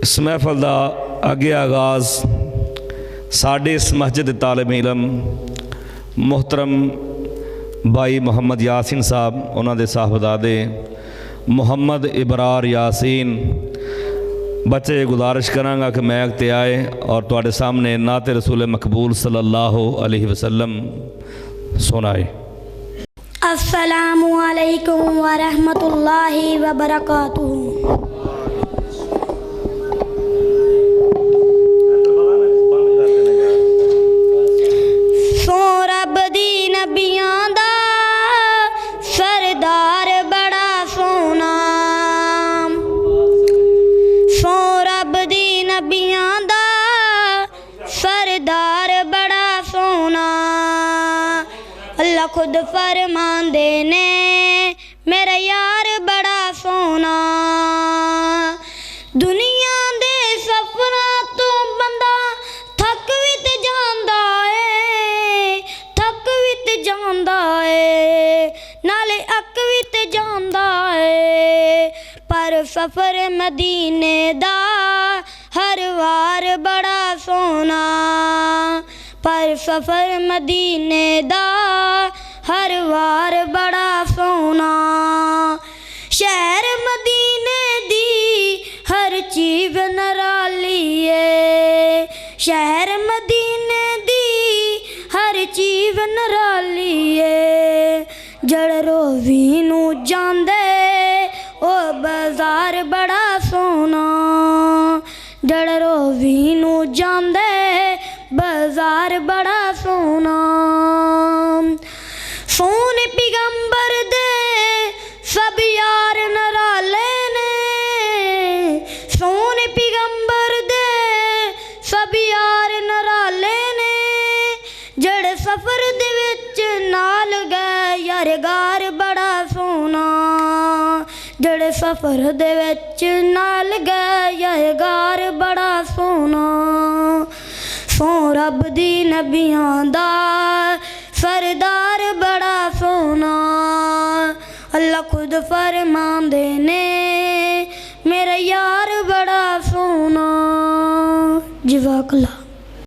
इस महफल का अगे आगाज़ साढ़े इस मस्जिद तालिब इलम मोहतरम भाई मुहम्मद यासीन साहब उन्होंने साहबजादे मुहम्मद इबरार यासीन बच्चे गुजारिश कराँगा कि मैं अगते आए और तुहाडे सामने नाते रसूल मकबूल सल्लल्लाहु अलैहि वसल्लम सुनाए। अस्सलामु अलैकुम व रहमतुल्लाहि व बरकातुहू। सो रब दी नबियां दा सरदार बड़ा सोना, सो रब दी नबियां दा सरदार बड़ा सोना। अल्लाह खुद फरमांदे ने मेरा यार बड़ा सोना। दुनिया दे सफरां तो बंदा थक भी ते जांदा है, थक भी ते जांदा है, नाले अक भी ते जांदा है। पर सफर मदीने दा हर वार बड़ा सोना, पर सफर मदीने दा हर वार बड़ा सोना। शहर मदीने दी हर चीज नराली है, शहर मदीने दी हर चीज नराली है। जड़ रोवी नू जांदे ओ बाजार बड़ा सोना, जड़ रोवी नू जांदे बाजार बड़ा सोना। सोने पैगंबर दे सब यार नराले ने, सोने पैगंबर दे सब यार नराले ने। जड़े सफर दे विच नाल गए यारगार बड़ा सोना, जड़े सफर दे विच नाल गए यारगार बड़ा सोना। सो रब दी नबियां दा सरदार बड़ा सोना। अल्लाह खुद फरमांदे ने मेरा यार बड़ा सोना। जज़ाकल्लाह।